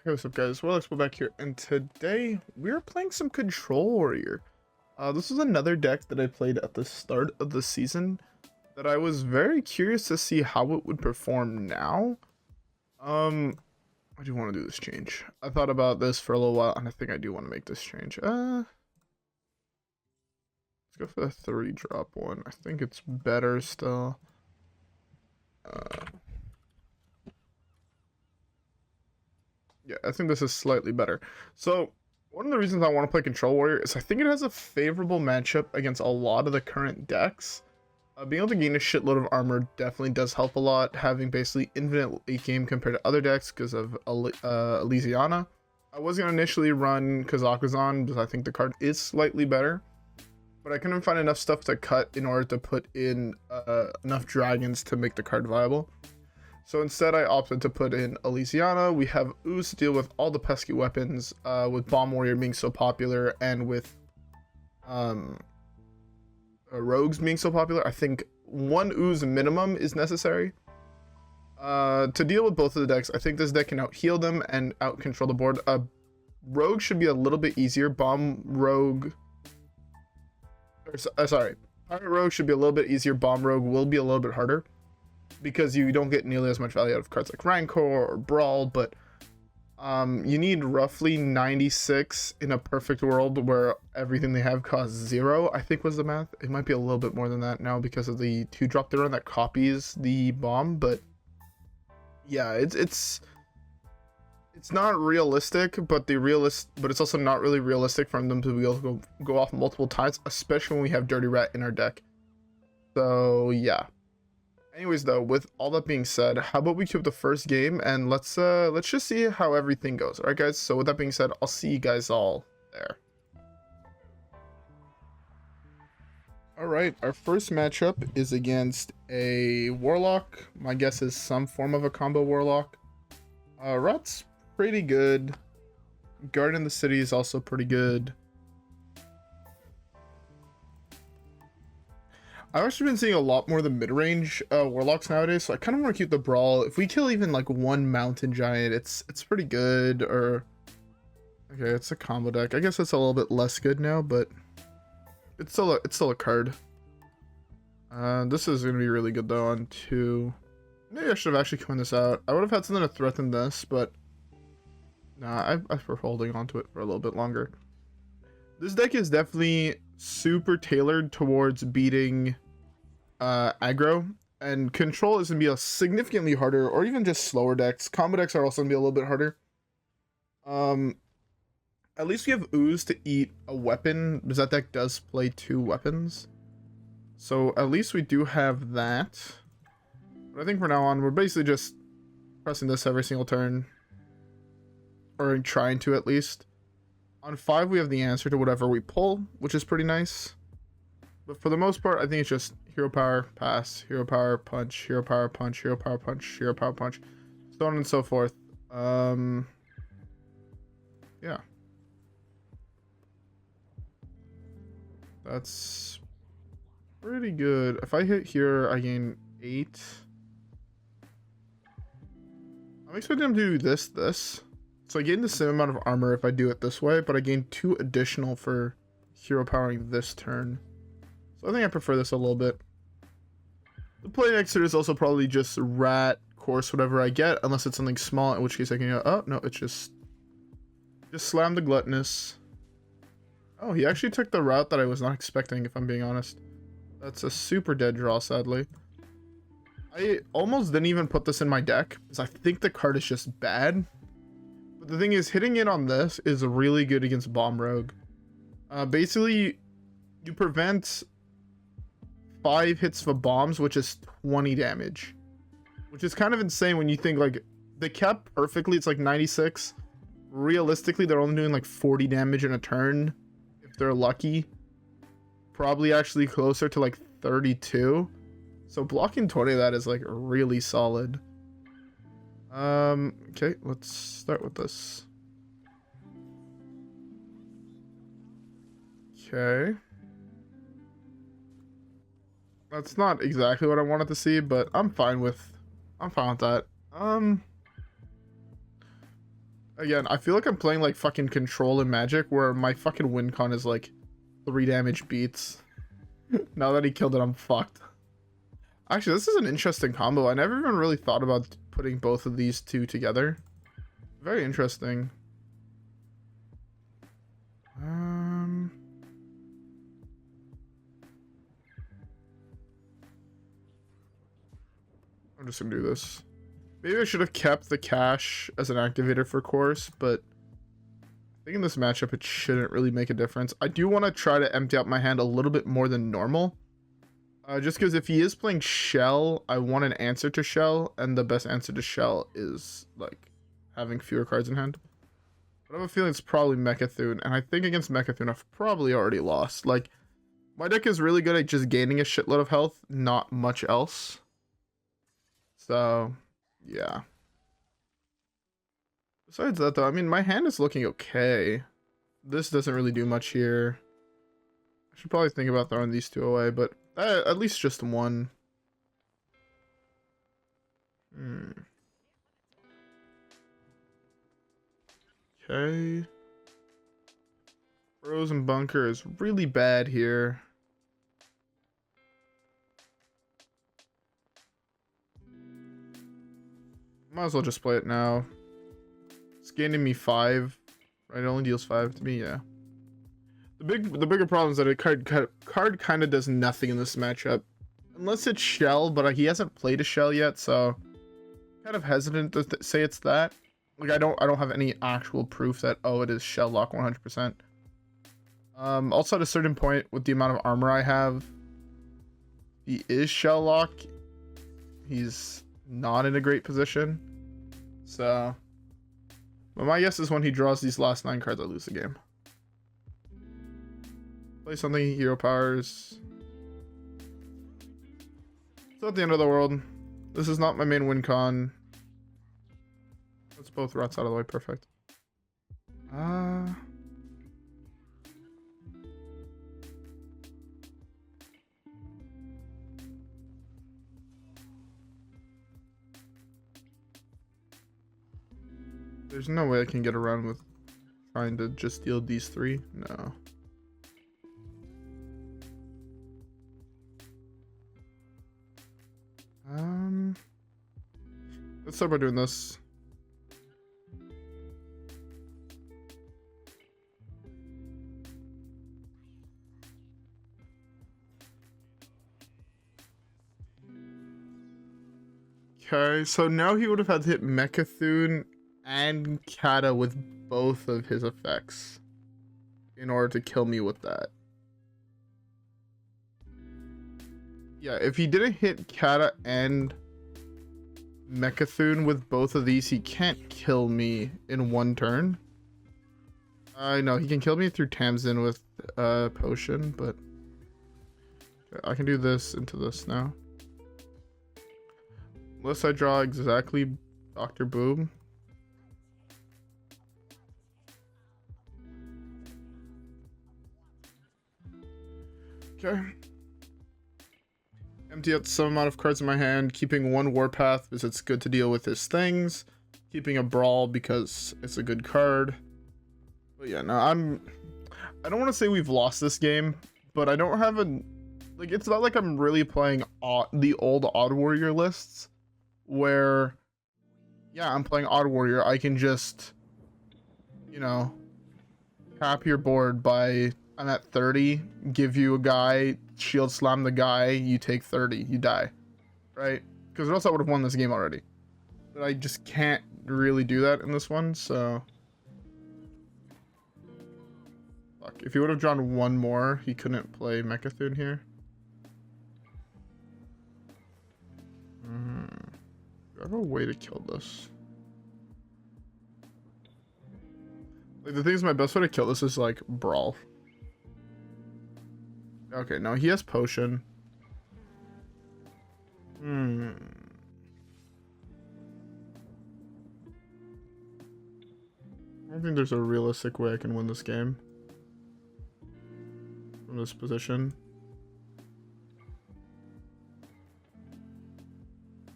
Hey, what's up guys, WhirlXbow back here, and today we're playing some Control Warrior. This is another deck that I played at the start of the season that I was very curious to see how it would perform now. I do want to do this change. I thought about this for a little while, and I think I do want to make this change. Let's go for the 3-drop one. I think it's better still. Yeah, I think this is slightly better. So, one of the reasons I want to play Control Warrior is I think it has a favorable matchup against a lot of the current decks. Being able to gain a shitload of armor definitely does help a lot, having basically infinite late game compared to other decks because of Elysiana. I was going to initially run Kazakhstan because I think the card is slightly better, but I couldn't find enough stuff to cut in order to put in enough dragons to make the card viable. So instead I opted to put in Elysiana. We have Ooze to deal with all the pesky weapons, with Bomb Warrior being so popular, and with Rogues being so popular. I think one Ooze minimum is necessary to deal with both of the decks. I think this deck can out-heal them and out-control the board. Rogue should be a little bit easier. Pirate Rogue should be a little bit easier. Bomb Rogue will be a little bit harder, because you don't get nearly as much value out of cards like Rancor or Brawl, but you need roughly 96 in a perfect world where everything they have costs 0, I think was the math. It might be a little bit more than that now because of the 2-drop they run that copies the bomb, but yeah, it's not realistic, but it's also not really realistic for them to be able to go off multiple times, especially when we have Dirty Rat in our deck. So yeah. Anyways, though, with all that being said, how about we queue up the first game and let's just see how everything goes. All right, guys. So with that being said, I'll see you guys all there. All right, our first matchup is against a Warlock. My guess is some form of a combo Warlock. Rat's pretty good. Guard in the City is also pretty good. I've actually been seeing a lot more of the mid-range Warlocks nowadays, so I kind of want to keep the Brawl. If we kill even like one Mountain Giant, it's pretty good. Or okay, it's a combo deck. I guess it's a little bit less good now, but it's still a card. This is gonna be really good though on 2. Maybe I should have actually coined this out. I would have had something to threaten this, but nah, I prefer holding on to it for a little bit longer. This deck is definitely super tailored towards beating aggro, and Control is going to be a significantly harder, or even just slower decks. Combo decks are also going to be a little bit harder. At least we have Ooze to eat a weapon, because that deck does play 2 weapons. So at least we do have that. But I think from now on, we're basically just pressing this every single turn. Or trying to, at least. On 5, we have the answer to whatever we pull, which is pretty nice. But for the most part, I think it's just hero power, pass, hero power, punch, hero power, punch, hero power, punch, hero power, punch, so on and so forth. Yeah. That's pretty good. If I hit here, I gain 8. I'm expecting him to do this. So I gain the same amount of armor if I do it this way, but I gain 2 additional for hero powering this turn. So I think I prefer this a little bit. The play next turn is also probably just Rat, Coerce, whatever I get, unless it's something small, in which case I can go, oh, no, it's just slam the Gluttonous. Oh, he actually took the route that I was not expecting, if I'm being honest. That's a super dead draw, sadly. I almost didn't even put this in my deck, because I think the card is just bad. But the thing is, hitting it on this is really good against Bomb Rogue. Basically, you prevent 5 hits for bombs, which is 20 damage. Which is kind of insane when you think, like, they kept perfectly, it's like 96. Realistically, they're only doing like 40 damage in a turn, if they're lucky. Probably actually closer to like 32. So blocking 20 of that is like really solid. Okay, let's start with this. Okay. That's not exactly what I wanted to see, but I'm fine with that. Again, I feel like I'm playing like fucking Control and Magic, where my fucking win con is like 3 damage beats. Now that he killed it, I'm fucked. Actually, this is an interesting combo. I never even really thought about putting both of these two together. Very interesting. I'm just gonna do this. Maybe I should have kept the cache as an activator for Coerce, but I think in this matchup it shouldn't really make a difference. I do want to try to empty out my hand a little bit more than normal. Just because if he is playing Shell, I want an answer to Shell, and the best answer to Shell is, like, having fewer cards in hand. But I have a feeling it's probably Mecha'thun, and I think against Mecha'thun I've probably already lost. Like, my deck is really good at just gaining a shitload of health, not much else. So, yeah. Besides that, though, I mean, my hand is looking okay. This doesn't really do much here. I should probably think about throwing these two away, but at least just one. Okay. Frozen Bunker is really bad here. Might as well just play it now. It's gaining me 5. Right, it only deals 5 to me, yeah. The bigger problem is that a card kind of does nothing in this matchup. Unless it's Shell, but he hasn't played a Shell yet, so kind of hesitant to say it's that. Like, I don't have any actual proof that, oh, it is Shell Lock 100%. Also at a certain point with the amount of armor I have, he is Shell Lock. He's not in a great position. So, but my guess is when he draws these last 9 cards, I lose the game. Play something, hero powers. It's not the end of the world. This is not my main win con. Let's both rats out of the way, perfect. There's no way I can get around with trying to just deal these 3. No. Let's start by doing this. Okay, so now he would have had to hit Mecha'thun and Kata with both of his effects in order to kill me with that. Yeah, if he didn't hit Kata and Mecha'thun with both of these, he can't kill me in one turn. I know he can kill me through Tamsin with potion, but I can do this into this now. Unless I draw exactly Dr. Boom. Okay. Empty out some amount of cards in my hand, keeping 1 Warpath because it's good to deal with his things. Keeping a Brawl because it's a good card. But yeah, no, I don't want to say we've lost this game, but I don't have a... Like, it's not like I'm really playing the old Odd Warrior lists, where, yeah, I'm playing Odd Warrior. I can just, you know, tap your board by... I'm at 30, give you a guy, shield slam the guy, you take 30, you die, right? Because or else I would have won this game already. But I just can't really do that in this one, so... Fuck, if he would have drawn 1 more, he couldn't play Mecha'thun here. Do I have a way to kill this? Like, the thing is, my best way to kill this is, like, Brawl. Okay, no, he has potion. I don't think there's a realistic way I can win this game from this position.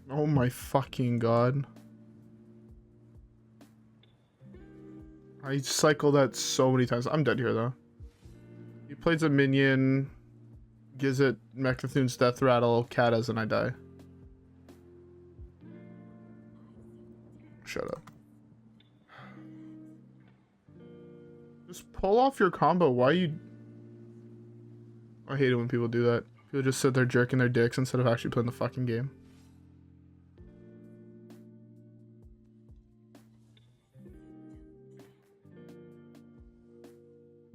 Oh my fucking god. I cycle that so many times. I'm dead here, though. He plays a minion, gives it Mechathoon's Death Rattle, Katas, and I die. Shut up. Just pull off your combo. Why you... I hate it when people do that. People just sit there jerking their dicks instead of actually playing the fucking game.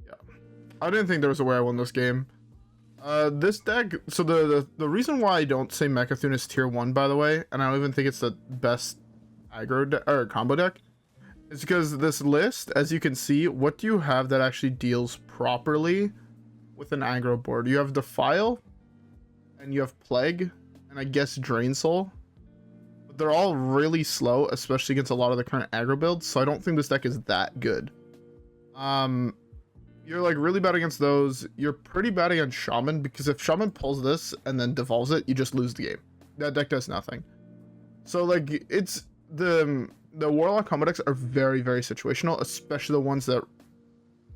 Yeah. I didn't think there was a way I won this game. This deck... So the reason why I don't say Mechathoon is tier 1, by the way, and I don't even think it's the best aggro or combo deck, is because this list, as you can see, what do you have that actually deals properly with an aggro board? You have Defile, and you have Plague, and I guess Drain Soul. But they're all really slow, especially against a lot of the current aggro builds, so I don't think this deck is that good. You're like really bad against those. You're pretty bad against Shaman, because if Shaman pulls this and then devolves it, you just lose the game. That deck does nothing. So like, it's the Warlock combo decks are very, very situational, especially the ones that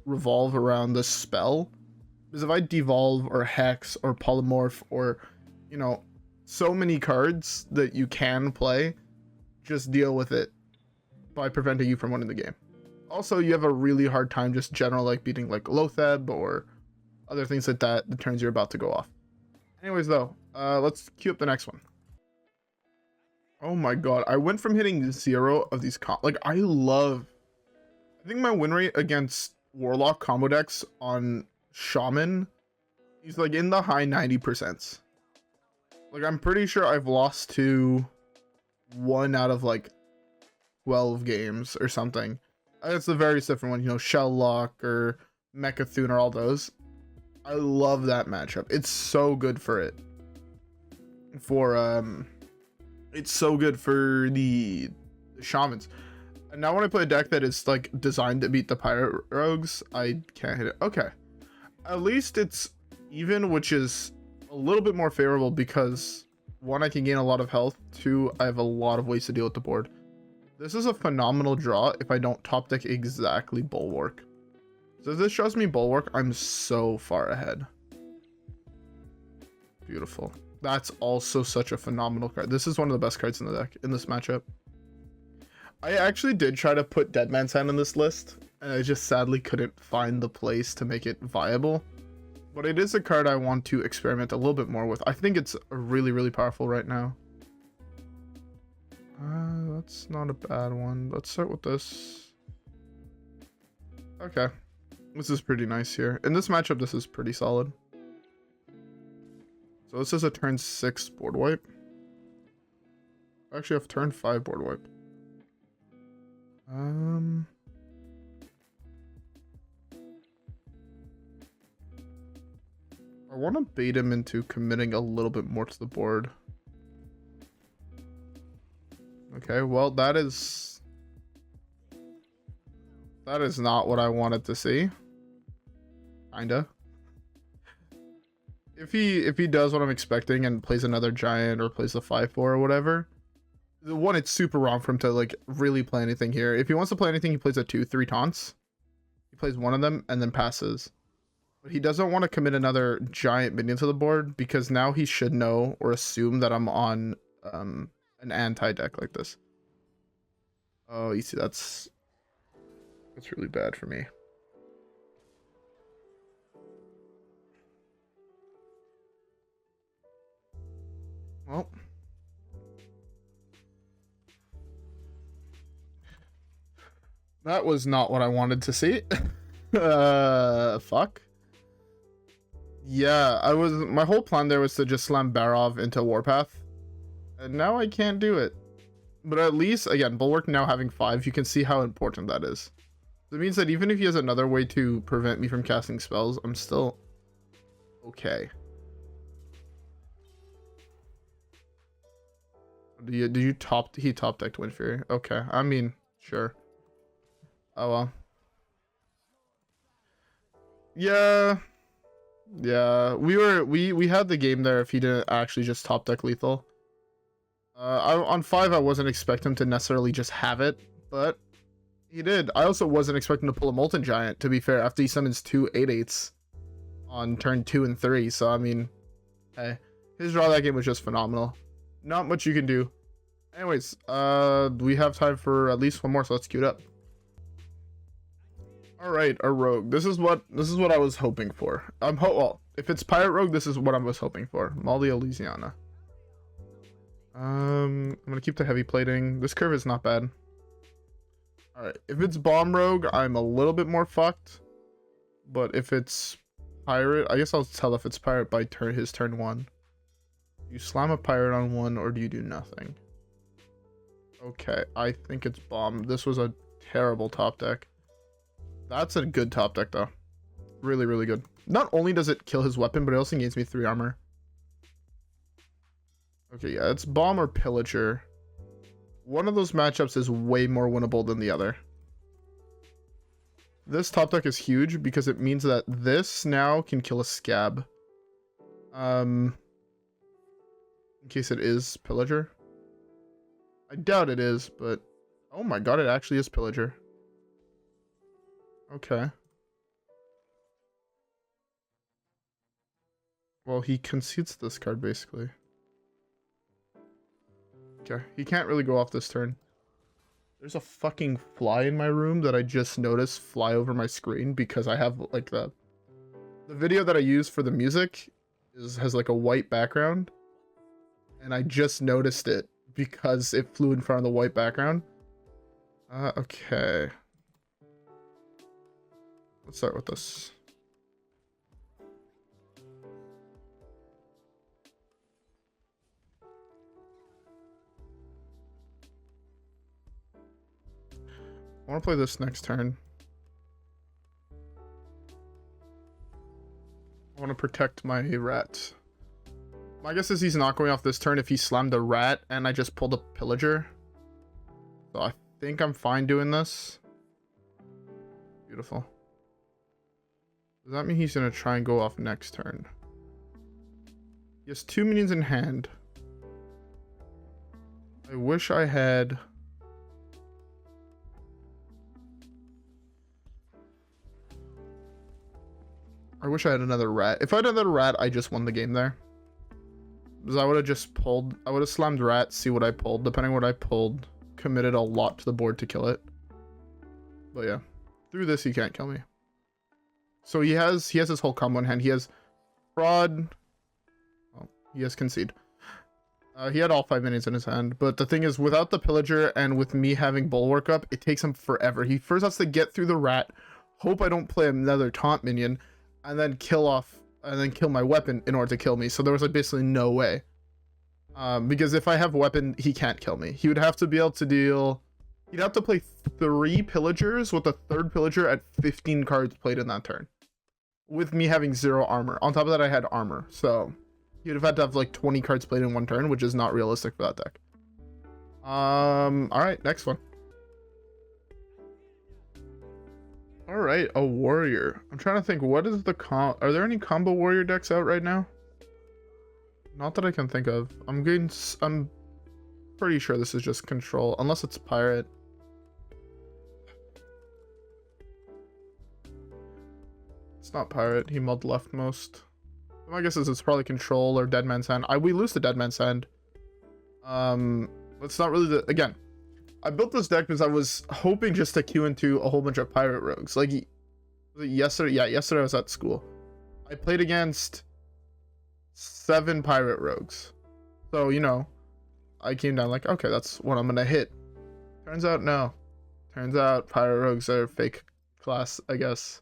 revolve around the spell. Because if I devolve or hex or polymorph or, you know, so many cards that you can play, just deal with it by preventing you from winning the game. Also, you have a really hard time just general like beating like Lotheb or other things like that the turns you're about to go off. Anyways, though, let's queue up the next one. Oh my god, I went from hitting 0 of these like I think my win rate against Warlock combo decks on Shaman is like in the high 90%. Like I'm pretty sure I've lost to 1 out of like 12 games or something. It's a very different one, you know, Shelllock or Mechathoon or all those. I love that matchup. It's so good for it. It's so good for the Shamans. And now when I play a deck that is like designed to beat the Pirate Rogues, I can't hit it. Okay. At least it's even, which is a little bit more favorable because 1, I can gain a lot of health. 2, I have a lot of ways to deal with the board. This is a phenomenal draw if I don't top deck exactly Bulwark. So if this shows me Bulwark, I'm so far ahead. Beautiful. That's also such a phenomenal card. This is one of the best cards in the deck in this matchup. I actually did try to put Dead Man's Hand in this list, and I just sadly couldn't find the place to make it viable. But it is a card I want to experiment a little bit more with. I think it's really, really powerful right now. That's not a bad one. Let's start with this. Okay. This is pretty nice here. In this matchup, this is pretty solid. So this is a turn 6 board wipe. I actually have turn 5 board wipe. I want to bait him into committing a little bit more to the board. Okay, well that is not what I wanted to see. Kinda. If he does what I'm expecting and plays another giant or plays the 5/4 or whatever, one, it's super wrong for him to like really play anything here. If he wants to play anything, he plays a 2/3 taunts. He plays one of them and then passes. But he doesn't want to commit another giant minion to the board because now he should know or assume that I'm on an anti-deck like this. Oh, you see, that's really bad for me. Well, that was not what I wanted to see. Fuck. Yeah, my whole plan there was to just slam Barov into Warpath. And now I can't do it. But at least, again, Bulwark now having 5, you can see how important that is. It means that even if he has another way to prevent me from casting spells, I'm still okay. He top decked Wind Fury. Okay, I mean, sure. Oh well. Yeah. We had the game there if he didn't actually just top deck lethal. On 5 I wasn't expecting him to necessarily just have it, but He did. I also wasn't expecting to pull a Molten Giant, to be fair, after he summons 2 8/8s on turn 2 and 3. So, I mean, hey, his draw that game was just phenomenal. Not much you can do. Anyways, we have time for at least one more, so let's queue it up. All right, a rogue. This is what I was hoping for. Well, if it's pirate rogue, this is what I was hoping for. Molly Elysiana. I'm gonna keep the heavy plating. This curve is not bad. All right, if it's bomb rogue, I'm a little bit more fucked. But if it's pirate, I guess I'll tell if it's pirate by his turn 1. You slam a pirate on 1, or do you do nothing? Okay, I think it's bomb. This was a terrible top deck. That's a good top deck, though. Really, really good. Not only does it kill his weapon, but it also gains me 3 armor. Okay, yeah, it's bomb or pillager. One of those matchups is way more winnable than the other. This top deck is huge because it means that this now can kill a scab. In case it is pillager. I doubt it is, but oh my god, it actually is pillager. Okay. Well, he concedes this card basically. Okay, he can't really go off this turn. There's a fucking fly in my room that I just noticed fly over my screen because I have like the video that I use for the music has like a white background, and I just noticed it because it flew in front of the white background. Okay. Let's start with this. I want to play this next turn. I want to protect my rat. My guess is he's not going off this turn if he slammed a rat and I just pulled a pillager. So I think I'm fine doing this. Beautiful. Does that mean he's going to try and go off next turn? He has 2 minions in hand. I wish I had... another rat. If I had another rat, I just won the game there. Because I would have just pulled... I would have slammed rat, see what I pulled. Depending on what I pulled, committed a lot to the board to kill it. But yeah. Through this, he can't kill me. So he has his whole combo in hand. He has fraud. Oh, he has concede. He had all 5 minions in his hand. But the thing is, without the pillager and with me having Bulwark up, it takes him forever. He first has to get through the rat, hope I don't play another taunt minion, and then kill my weapon in order to kill me. So there was like basically no way. Because if I have weapon, he can't kill me. He would have to be able to deal... He'd have to play 3 pillagers with a 3rd pillager at 15 cards played in that turn. With me having 0 armor. On top of that, I had armor. So he'd have had to have like 20 cards played in 1 turn, which is not realistic for that deck. Alright, next one. Alright, a warrior. I'm trying to think, what is the are there any combo warrior decks out right now? Not that I can think of. I'm pretty sure this is just control, unless it's pirate. It's not pirate. He mulled leftmost. My guess is it's probably control or Dead Man's Hand. We lose the Dead Man's Hand. It's not really again. I built this deck because I was hoping just to queue into a whole bunch of pirate rogues. Like yesterday, yeah, yesterday I was at school. I played against 7 pirate rogues. So, you know, I came down like, okay, that's what I'm gonna hit. Turns out no. Turns out pirate rogues are fake class, I guess.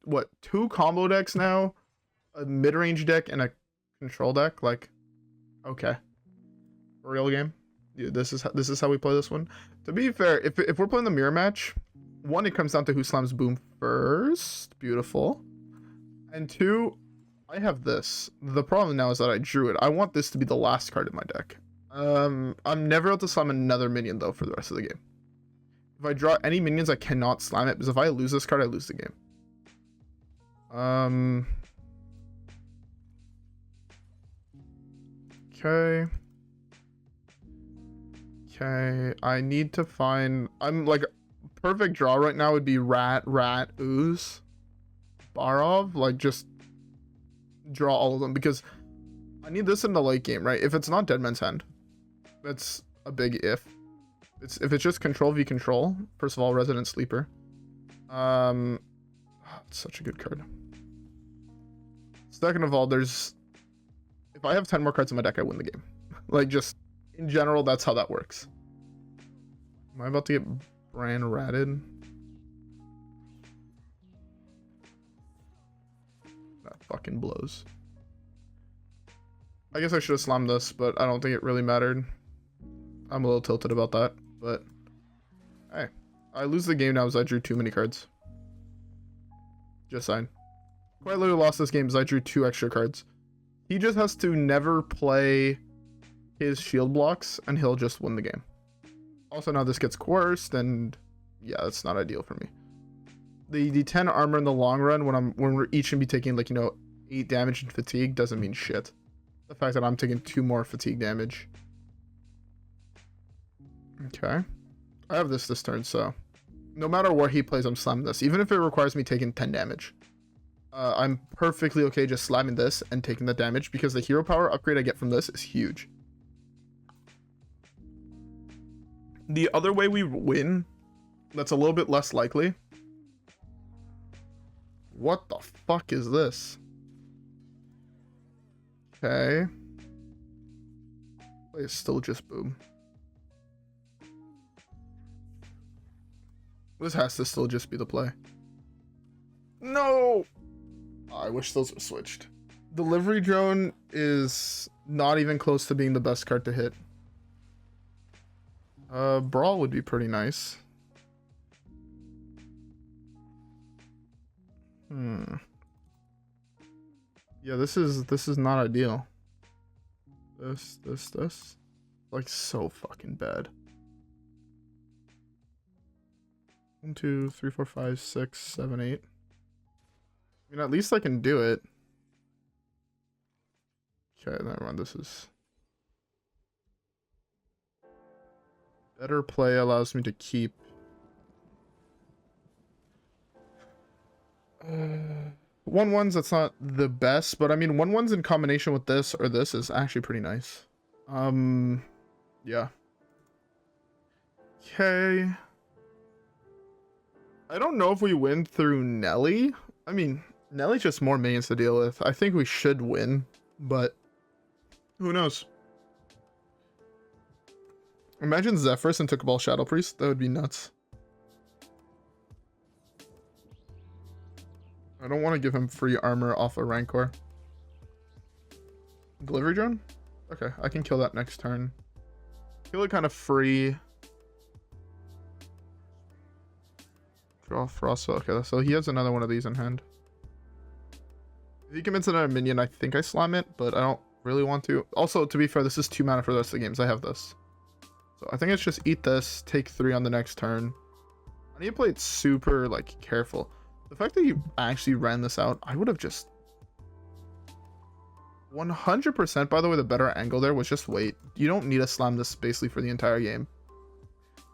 What, 2 combo decks now? A mid-range deck and a control deck? Like, okay. Real game? Dude, this is how we play this one. To be fair, if we're playing the mirror match, 1, it comes down to who slams boom first. Beautiful. And 2, I have this. The problem now is that I drew it. I want this to be the last card in my deck. I'm never able to slam another minion though for the rest of the game. If I draw any minions, I cannot slam it because if I lose this card, I lose the game. Okay. Okay, I need to find... I'm like perfect draw right now would be Rat, Ooze, Barov. Like, just draw all of them because I need this in the late game, right? If it's not Dead Man's Hand, that's a big if. If it's just control v control. First of all, Resident Sleeper. It's such a good card. Second of all, if I have 10 more cards in my deck, I win the game. Like, just in general, that's how that works. Am I about to get ratted? That fucking blows. I guess I should have slammed this, but I don't think it really mattered. I'm a little tilted about that, but hey, I lose the game now as I drew too many cards. Just saying. Quite literally lost this game as I drew 2 extra cards. He just has to never play his shield blocks and he'll just win the game. Also, now this gets coerced, and yeah, that's not ideal for me. The 10 armor in the long run when we're each gonna be taking, like, 8 damage and fatigue doesn't mean shit. The fact that I'm taking 2 more fatigue damage. Okay. I have this turn, so no matter what he plays, I'm slamming this. Even if it requires me taking 10 damage. I'm perfectly okay just slamming this and taking the damage because the hero power upgrade I get from this is huge. The other way we win, that's a little bit less likely. What the fuck is this? Okay. It's still just boom. This has to still just be the play. No! Oh, I wish those were switched. Delivery Drone is not even close to being the best card to hit. Brawl would be pretty nice. Yeah, this is not ideal. This. Like, so fucking bad. 1, 2, 3, 4, 5, 6, 7, 8. I mean, at least I can do it. Okay, never mind. This is... Better play allows me to keep... 1/1s, that's not the best, but I mean, 1/1s in combination with this or this is actually pretty nice. Yeah. Okay. I don't know if we win through Nelly. I mean, Nelly's just more minions to deal with. I think we should win, but who knows? Imagine Zephyrus and took a ball Shadow Priest. That would be nuts. I don't want to give him free armor off a Rancor. Delivery Drone? Okay, I can kill that next turn. Kill it kind of free. Draw Frost. Okay, so he has another one of these in hand. If he commits another minion, I think I slam it, but I don't really want to. Also, to be fair, this is 2 mana for the rest of the games. I have this. So I think it's just eat this, take 3 on the next turn. I need to play it super, like, careful. The fact that you actually ran this out, I would have just... 100%, by the way, the better angle there was just wait. You don't need to slam this basically for the entire game.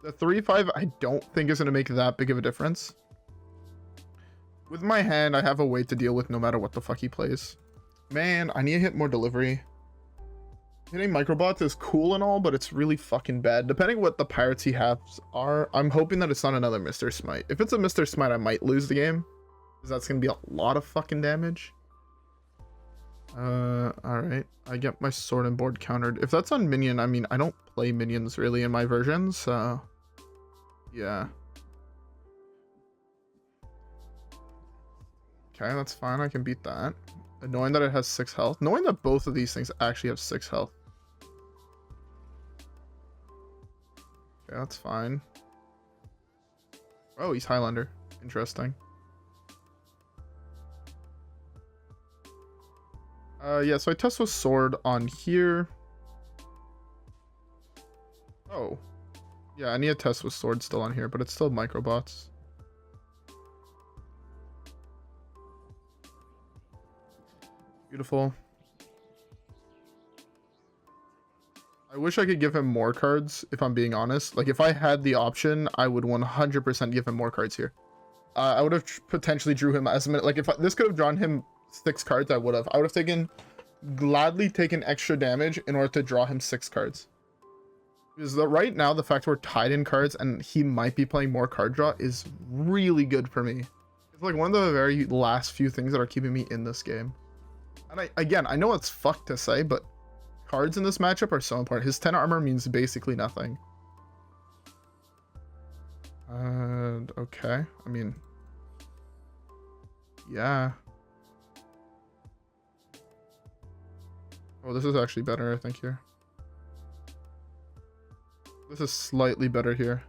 The 3-5, I don't think is going to make that big of a difference. With my hand, I have a way to deal with no matter what the fuck he plays. Man, I need to hit more delivery. Hitting microbots is cool and all, but it's really fucking bad. Depending what the pirates he has are, I'm hoping that it's not another Mr. Smite. If it's a Mr. Smite, I might lose the game, because that's going to be a lot of fucking damage. Alright. I get my sword and board countered. If that's on minion, I mean, I don't play minions really in my versions, so... yeah. Okay, that's fine. I can beat that. Knowing that it has 6 health. Knowing that both of these things actually have 6 health. Okay, that's fine. Oh, he's Highlander. Interesting. Yeah, so I test with sword on here. Oh. Yeah, I need a test with sword still on here, but it's still microbots. Beautiful. I wish I could give him more cards, if I'm being honest. Like, if I had the option, I would 100% give him more cards here. I would have potentially drew him as many. Like, if this could have drawn him 6 cards, I would have. I would have gladly taken extra damage in order to draw him 6 cards. Because right now, the fact we're tied in cards and he might be playing more card draw is really good for me. It's like one of the very last few things that are keeping me in this game. And I know it's fucked to say, but cards in this matchup are so important. His 10 armor means basically nothing. Okay. I mean, yeah. Oh, this is actually better, I think, here. This is slightly better here.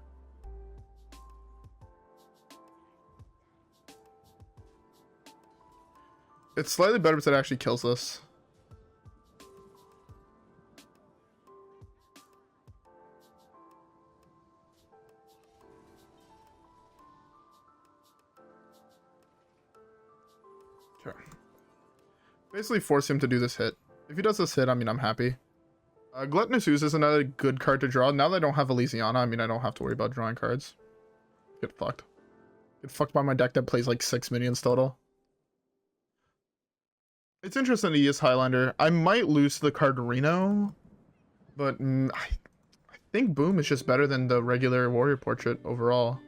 It's slightly better because it actually kills this. Okay. Basically force him to do this hit. If he does this hit, I mean, I'm happy. Gluttonous Ooze is another good card to draw. Now that I don't have Elysiana, I mean, I don't have to worry about drawing cards. Get fucked. Get fucked by my deck that plays like 6 minions total. It's interesting to use Highlander. I might lose the card Reno, but I think Boom is just better than the regular Warrior Portrait overall.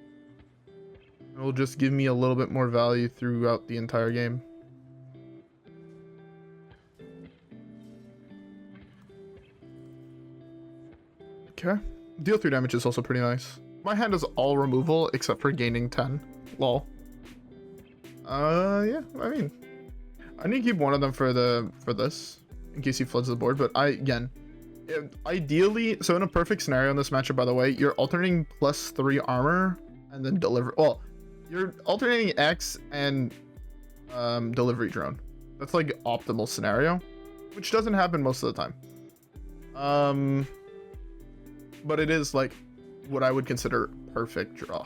It will just give me a little bit more value throughout the entire game. Okay. Deal 3 damage is also pretty nice. My hand is all removal except for gaining 10. Lol. Yeah, I mean, I need to keep one of them for this in case he floods the board, but ideally, so in a perfect scenario in this matchup, by the way, you're alternating +3 armor and then deliver. Well, you're alternating X and delivery drone. That's like optimal scenario, which doesn't happen most of the time. But it is like what I would consider perfect draw.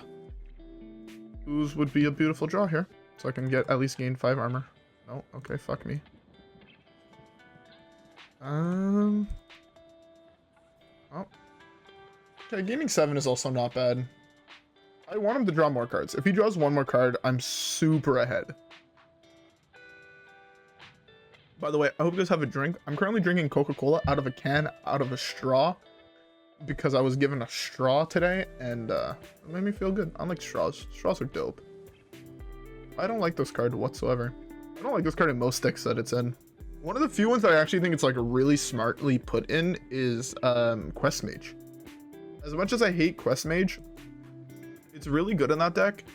Ooze would be a beautiful draw here, so I can get at least gain 5 armor. No, okay, fuck me. Oh. Okay, gaining 7 is also not bad. I want him to draw more cards. If he draws 1 more card, I'm super ahead. By the way, I hope you guys have a drink. I'm currently drinking Coca-Cola out of a can, out of a straw, because I was given a straw today, and it made me feel good. I like straws. Straws are dope. I don't like this card whatsoever. I don't like this card in most decks that it's in. One of the few ones that I actually think it's like really smartly put in is Quest Mage. As much as I hate Quest Mage, it's really good in that deck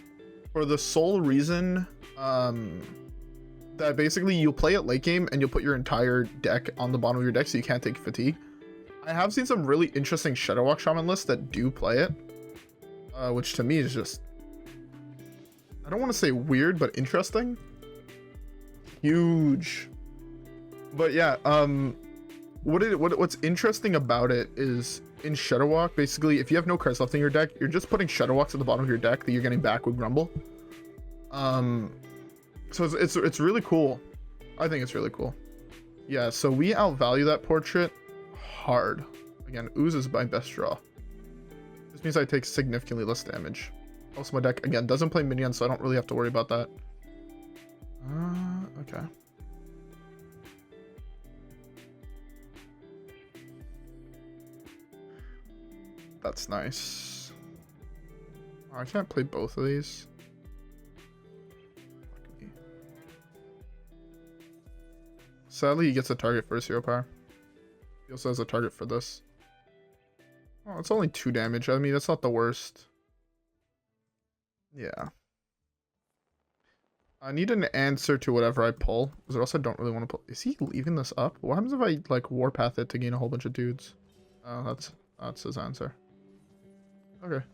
for the sole reason that basically you'll play it late game and you'll put your entire deck on the bottom of your deck so you can't take fatigue. I have seen some really interesting Shadowwalk Shaman lists that do play it, which to me is just, I don't want to say weird, but interesting. Huge. But yeah, what's interesting about it is in Shadowwalk, basically, if you have no cards left in your deck, you're just putting Shadowwalks at the bottom of your deck that you're getting back with Grumble. So it's really cool. I think it's really cool. Yeah, so we outvalue that portrait hard. Again, Ooze is my best draw. This means I take significantly less damage. Also, my deck, again, doesn't play minions, so I don't really have to worry about that. Okay. That's nice. Oh, I can't play both of these. Sadly, he gets a target for his hero power. He also has a target for this. Oh, it's only 2 damage. I mean, that's not the worst. Yeah. I need an answer to whatever I pull, because or else I don't really want to pull. Is he leaving this up? What happens if I, like, Warpath it to gain a whole bunch of dudes? Oh, that's his answer. Okay.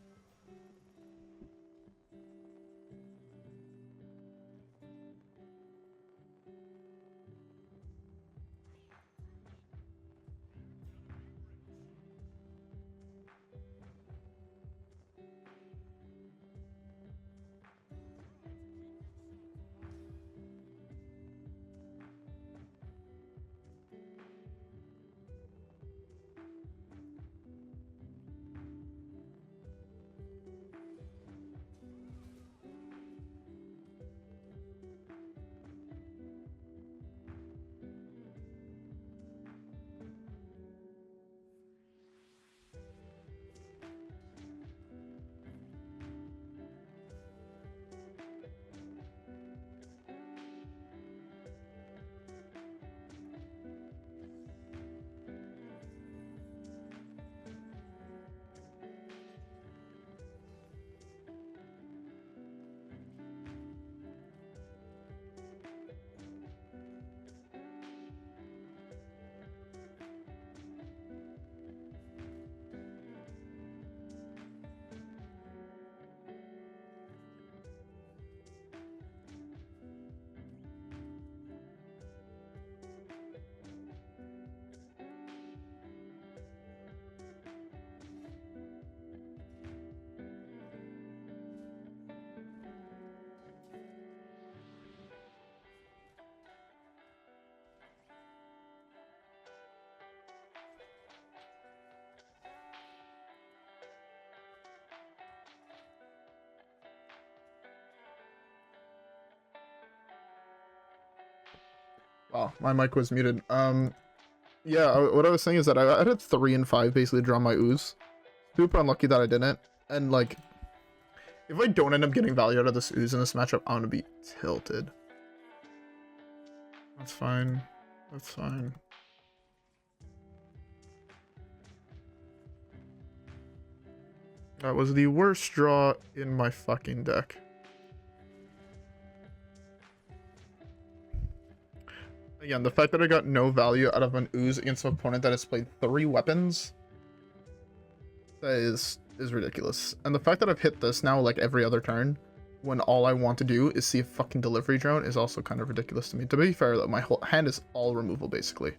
Oh, my mic was muted. Yeah, what I was saying is that I had 3 and 5 basically draw my ooze. Super unlucky that I didn't. And like, if I don't end up getting value out of this ooze in this matchup, I'm gonna be tilted. That's fine. That's fine. That was the worst draw in my fucking deck. Again, the fact that I got no value out of an ooze against an opponent that has played 3 weapons, that is ridiculous. And the fact that I've hit this now like every other turn, when all I want to do is see a fucking delivery drone, is also kind of ridiculous to me. To be fair though, my whole hand is all removal basically.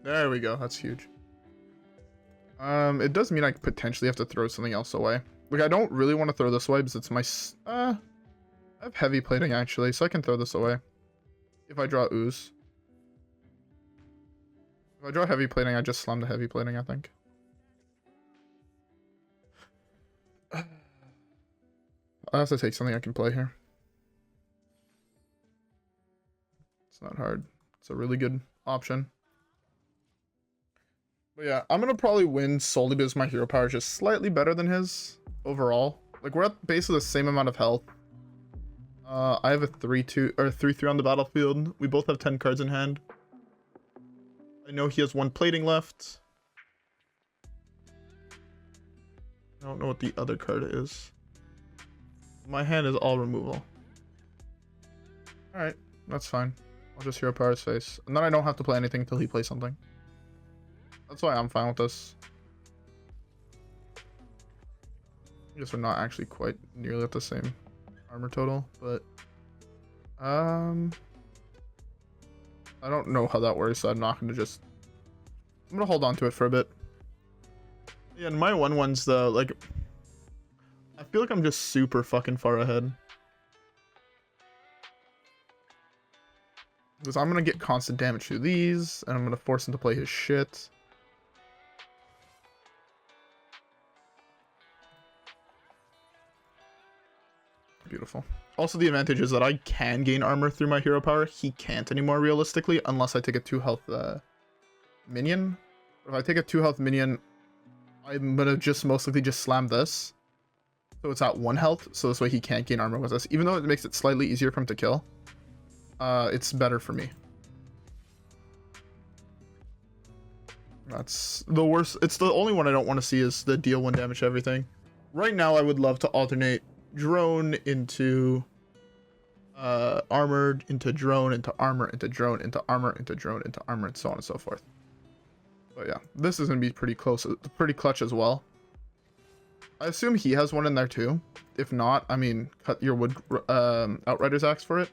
There we go, that's huge. It does mean I potentially have to throw something else away. Like, I don't really want to throw this away because it's my... I have heavy plating, actually, so I can throw this away. If I draw ooze. If I draw heavy plating, I just slam the heavy plating, I think. I have to take something I can play here. It's not hard. It's a really good option. But yeah, I'm going to probably win solely because my hero power is just slightly better than his overall. Like, we're at basically the same amount of health. I have a 3-2 or 3-3 on the battlefield. We both have 10 cards in hand. I know he has 1 plating left. I don't know what the other card is. My hand is all removal. Alright, that's fine. I'll just hero power his face. And then I don't have to play anything until he plays something. That's why I'm fine with this. I guess we're not actually quite nearly at the same armor total, but I don't know how that works, so I'm not gonna just... I'm gonna hold on to it for a bit. Yeah, and my 1/1s though, like, I feel like I'm just super fucking far ahead. Because I'm gonna get constant damage through these, and I'm gonna force him to play his shit. Beautiful. Also, the advantage is that I can gain armor through my hero power. He can't anymore, realistically, unless I take a 2 health minion. If I take a 2 health minion, I'm gonna just most likely just slam this. So it's at 1 health, so this way he can't gain armor with us. Even though it makes it slightly easier for him to kill, it's better for me. That's the worst. It's the only one I don't want to see is the deal 1 damage to everything. Right now, I would love to alternate drone into armored, into drone, into armor, into drone, into armor, into drone, into armor, and so on and so forth. But yeah, this is going to be pretty close, pretty clutch as well. I assume he has 1 in there too. If not, I mean, cut your wood Outrider's Axe for it.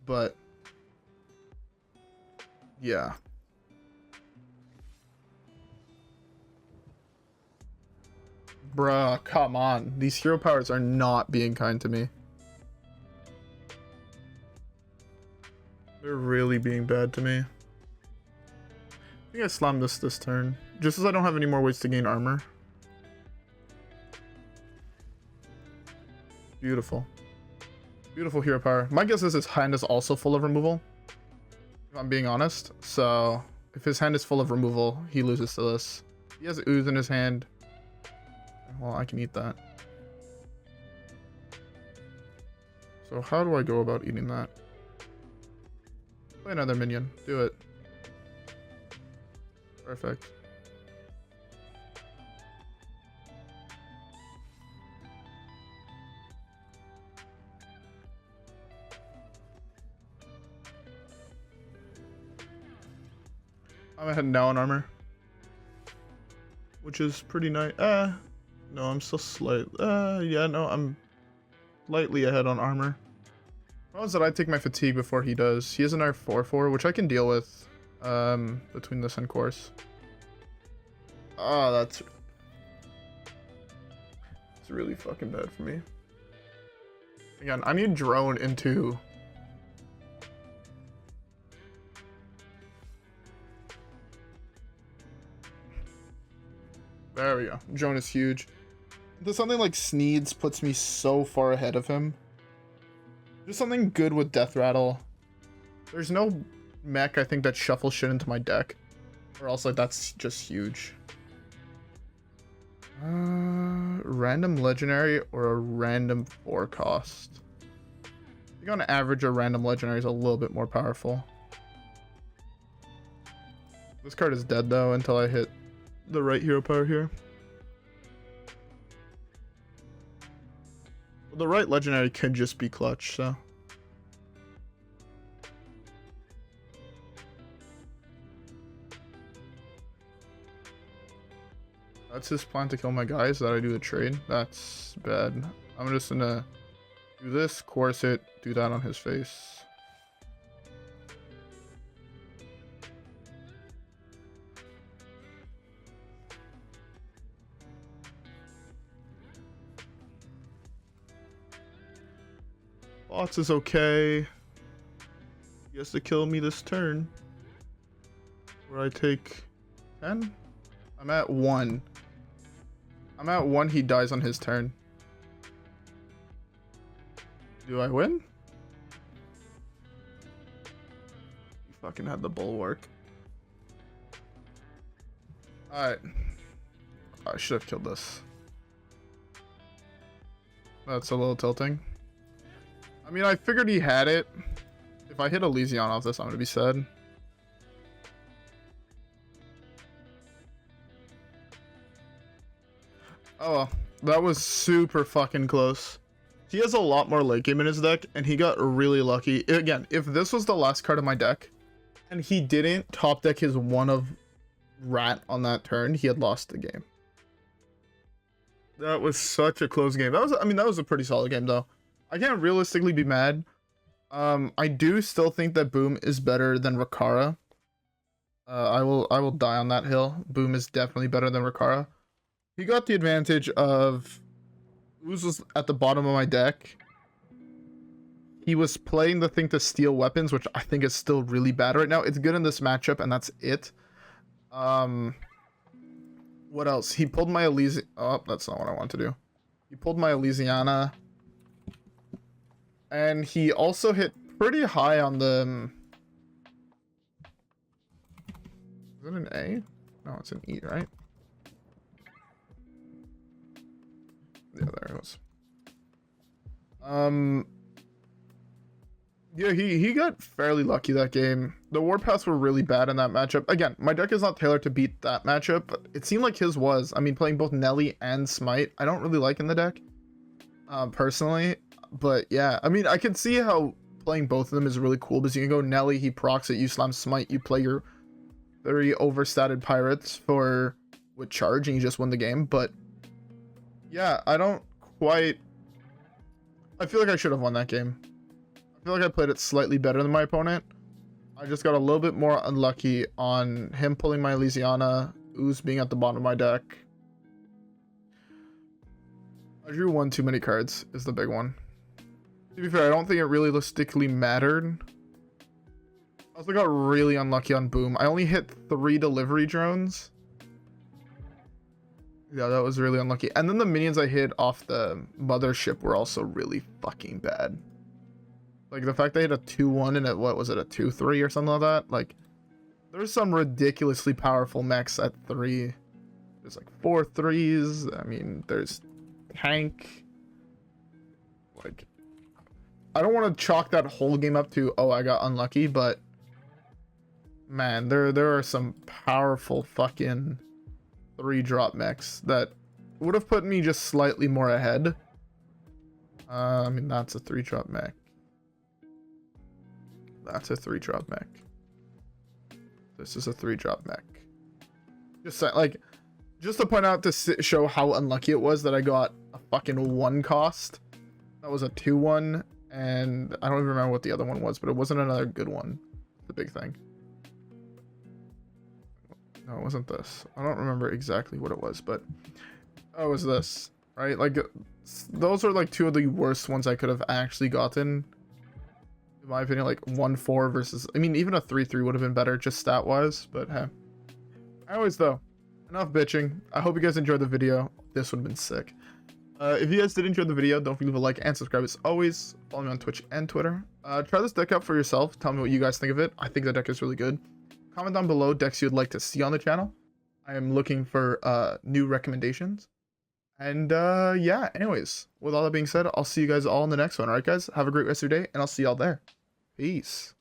But yeah. Bruh, come on. These hero powers are not being kind to me. They're really being bad to me. I think I slammed this turn. Just as I don't have any more ways to gain armor. Beautiful. Beautiful hero power. My guess is his hand is also full of removal, if I'm being honest. So, if his hand is full of removal, he loses to this. He has ooze in his hand. Well, I can eat that. So how do I go about eating that? Play another minion. Do it. Perfect. I'm ahead now on armor, which is pretty nice. No, I'm still yeah, no, I'm lightly ahead on armor. Well, is that I take my fatigue before he does. He has an R4/4, which I can deal with between this and Coerce. Oh, it's really fucking bad for me. Again, I need drone into... There we go. Joan is huge. There's something like Sneeds puts me so far ahead of him. There's something good with Death Rattle. There's no mech I think that shuffles shit into my deck. Or else like that's just huge. Random legendary or a random 4 cost. I think on average a random legendary is a little bit more powerful. This card is dead though until I hit the right hero power here. The right legendary could just be clutch, so. That's his plan to kill my guys that I do the trade. That's bad. I'm just gonna do this, coerce it, do that on his face. Bots is okay. He has to kill me this turn. Where I take 10? I'm at 1. I'm at 1, he dies on his turn. Do I win? He fucking had the Bulwark. Alright. I should have killed this. That's a little tilting. I mean, I figured he had it. If I hit Elysiana off this, I'm gonna be sad. Oh well, that was super fucking close. He has a lot more late game in his deck, and he got really lucky. Again, if this was the last card of my deck, and he didn't top deck his one of Rat on that turn, he had lost the game. That was such a close game. That was, I mean, that was a pretty solid game though. I can't realistically be mad. I do still think that Boom is better than Rakara. I will die on that hill. Boom is definitely better than Rakara. He got the advantage of Ooze was at the bottom of my deck. He was playing the thing to steal weapons, which I think is still really bad right now. It's good in this matchup, and that's it. What else? He pulled my Elysiana. Oh, that's not what I want to do. He pulled my Elysiana. And he also hit pretty high on the... Is it an A? No, it's an E, right? Yeah, there it was. Yeah, he got fairly lucky that game. The Warpaths were really bad in that matchup. Again, my deck is not tailored to beat that matchup, but it seemed like his was. I mean, playing both Nelly and Smite, I don't really like in the deck, personally. But yeah, I mean, I can see how playing both of them is really cool because you can go Nelly, he procs it, you slam Smite, you play your very overstated pirates for with charge, and you just win the game. But yeah, I don't quite... I feel like I should have won that game. I feel like I played it slightly better than my opponent. I just got a little bit more unlucky on him pulling my Elysiana, Ooze being at the bottom of my deck. I drew one too many cards is the big one. To be fair, I don't think it realistically mattered. I also got really unlucky on Boom. I only hit 3 delivery drones. Yeah, that was really unlucky. And then the minions I hit off the mothership were also really fucking bad. Like, the fact they hit a 2-1 and what was it, a 2-3 or something like that? Like, there's some ridiculously powerful mechs at 3. There's like 4 3s. I mean, there's tank. Like, I don't want to chalk that whole game up to, oh, I got unlucky, but man, there are some powerful fucking 3-drop mechs that would have put me just slightly more ahead. I mean, that's a 3-drop mech. That's a 3-drop mech. This is a 3-drop mech. Just like, just to point out to show how unlucky it was that I got a fucking 1 cost. That was a 2-1, and I don't even remember what the other one was, but it wasn't another good one. The big thing. No, it wasn't this. I don't remember exactly what it was, but oh, it was this, right? Like, those are like 2 of the worst ones I could have actually gotten. In my opinion, like 1-4 versus, I mean, even a 3-3 would have been better just stat-wise, but hey. Anyways, though, enough bitching. I hope you guys enjoyed the video. This would have been sick. If you guys did enjoy the video, don't forget to leave a like and subscribe as always. Follow me on Twitch and Twitter. Try this deck out for yourself. Tell me what you guys think of it. I think the deck is really good. Comment down below decks you'd like to see on the channel. I am looking for new recommendations. And yeah, anyways, with all that being said, I'll see you guys all in the next one. Alright guys, have a great rest of your day, and I'll see y'all there. Peace.